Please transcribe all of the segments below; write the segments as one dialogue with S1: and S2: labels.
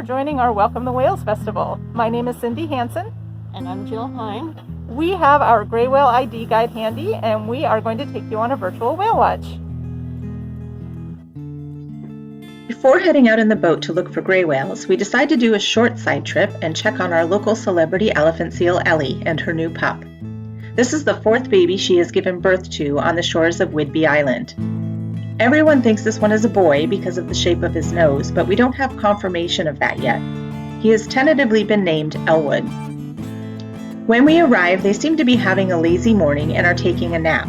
S1: for joining our Welcome the Whales Festival. My name is Cindy Hansen.
S2: And I'm Jill Hine.
S1: We have our gray whale ID guide handy, and we are going to take you on a virtual whale watch.
S3: Before heading out in the boat to look for gray whales, we decide to do a short side trip and check on our local celebrity elephant seal Ellie and her new pup. This is the fourth baby she has given birth to on the shores of Whidbey Island. Everyone thinks this one is a boy because of the shape of his nose, but we don't have confirmation of that yet. He has tentatively been named Elwood. When we arrive, they seem to be having a lazy morning and are taking a nap.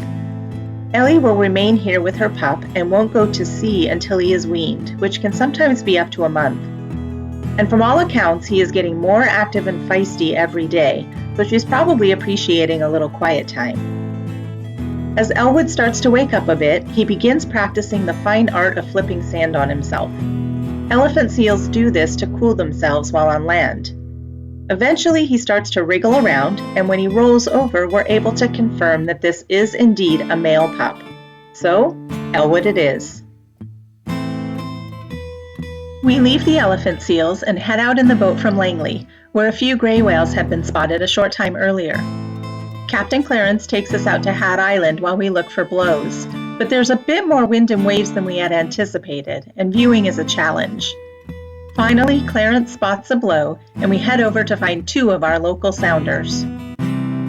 S3: Ellie will remain here with her pup and won't go to sea until he is weaned, which can sometimes be up to a month. And from all accounts, he is getting more active and feisty every day, so she's probably appreciating a little quiet time. As Elwood starts to wake up a bit, he begins practicing the fine art of flipping sand on himself. Elephant seals do this to cool themselves while on land. Eventually, he starts to wriggle around, and when he rolls over, we're able to confirm that this is indeed a male pup. So, Elwood it is. We leave the elephant seals and head out in the boat from Langley, where a few gray whales had been spotted a short time earlier. Captain Clarence takes us out to Hat Island while we look for blows, but there's a bit more wind and waves than we had anticipated, and viewing is a challenge. Finally, Clarence spots a blow, and we head over to find two of our local sounders.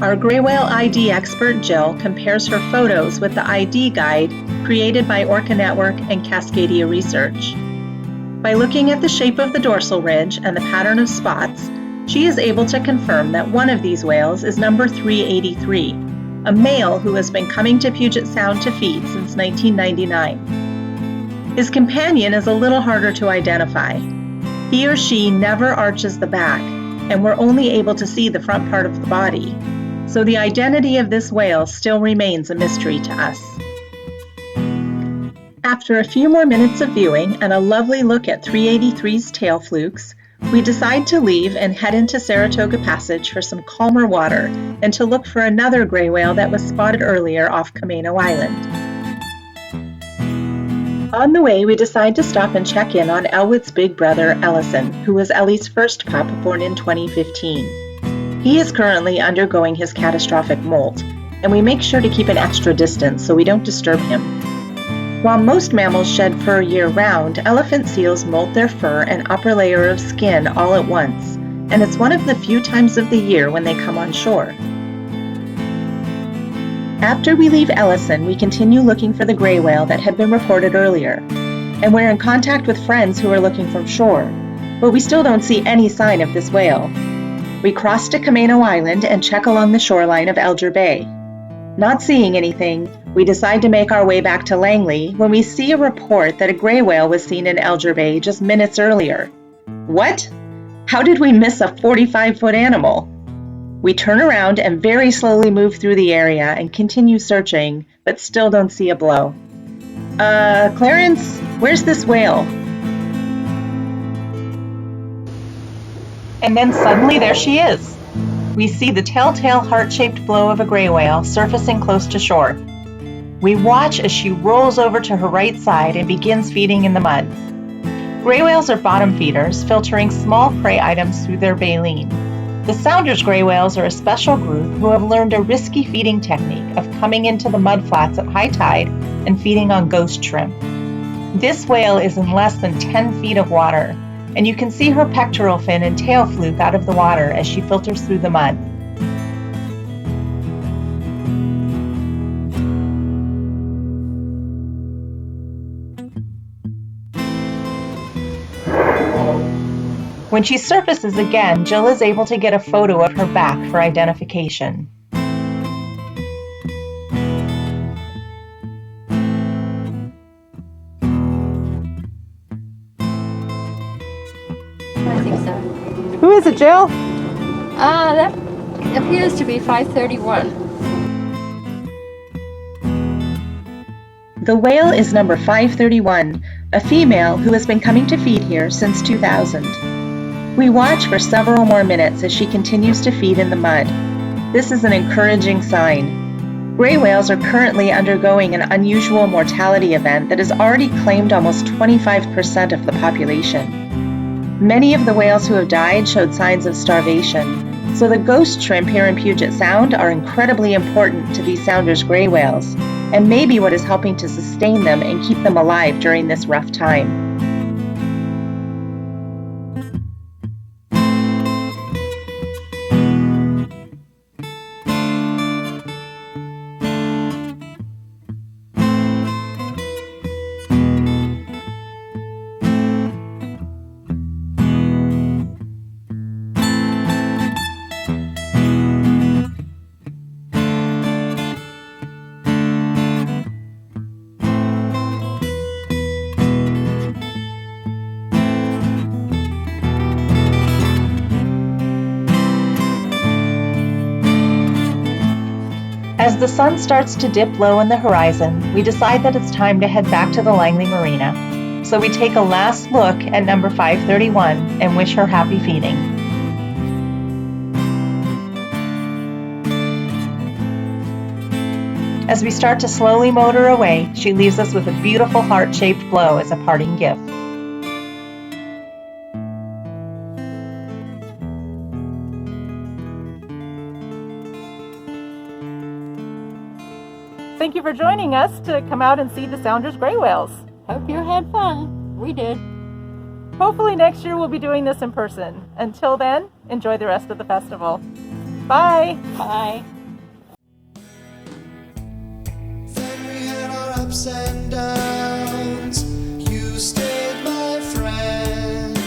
S3: Our gray whale ID expert Jill compares her photos with the ID guide created by Orca Network and Cascadia Research. By looking at the shape of the dorsal ridge and the pattern of spots, she is able to confirm that one of these whales is number 383, a male who has been coming to Puget Sound to feed since 1999. His companion is a little harder to identify. He or she never arches the back, and we're only able to see the front part of the body, so the identity of this whale still remains a mystery to us. After a few more minutes of viewing and a lovely look at 383's tail flukes, we decide to leave and head into Saratoga Passage for some calmer water and to look for another gray whale that was spotted earlier off Camano Island. On the way, we decide to stop and check in on Elwood's big brother, Ellison, who was Ellie's first pup born in 2015. He is currently undergoing his catastrophic molt, and we make sure to keep an extra distance so we don't disturb him. While most mammals shed fur year-round, elephant seals molt their fur and upper layer of skin all at once, and it's one of the few times of the year when they come on shore. After we leave Ellison, we continue looking for the gray whale that had been reported earlier, and we're in contact with friends who are looking from shore, but we still don't see any sign of this whale. We cross to Camano Island and check along the shoreline of Elger Bay. Not seeing anything, we decide to make our way back to Langley when we see a report that a gray whale was seen in Elger Bay just minutes earlier. What? How did we miss a 45-foot animal? We turn around and very slowly move through the area and continue searching, but still don't see a blow. Clarence, where's this whale? And then suddenly there she is. We see the telltale heart-shaped blow of a gray whale surfacing close to shore. We watch as she rolls over to her right side and begins feeding in the mud. Gray whales are bottom feeders, filtering small prey items through their baleen. The Sounders gray whales are a special group who have learned a risky feeding technique of coming into the mudflats at high tide and feeding on ghost shrimp. This whale is in less than 10 feet of water, and you can see her pectoral fin and tail fluke out of the water as she filters through the mud. When she surfaces again, Jill is able to get a photo of her back for identification.
S2: I think so.
S1: Who is it, Jill?
S2: That appears to be 531.
S3: The whale is number 531, a female who has been coming to feed here since 2000. We watch for several more minutes as she continues to feed in the mud. This is an encouraging sign. Gray whales are currently undergoing an unusual mortality event that has already claimed almost 25% of the population. Many of the whales who have died showed signs of starvation, so the ghost shrimp here in Puget Sound are incredibly important to these Sounders gray whales, and maybe what is helping to sustain them and keep them alive during this rough time. As the sun starts to dip low in the horizon, we decide that it's time to head back to the Langley Marina. So we take a last look at number 531 and wish her happy feeding. As we start to slowly motor away, she leaves us with a beautiful heart-shaped blow as a parting gift.
S1: Thank you for joining us to come out and see the Sounders gray whales.
S2: Hope you had fun. We did.
S1: Hopefully next year we'll be doing this in person. Until then, enjoy the rest of the festival. Bye!
S2: Bye.
S4: Then we had our ups and downs. You stayed my friend.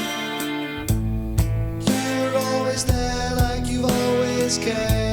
S4: You were always there like you've always cared.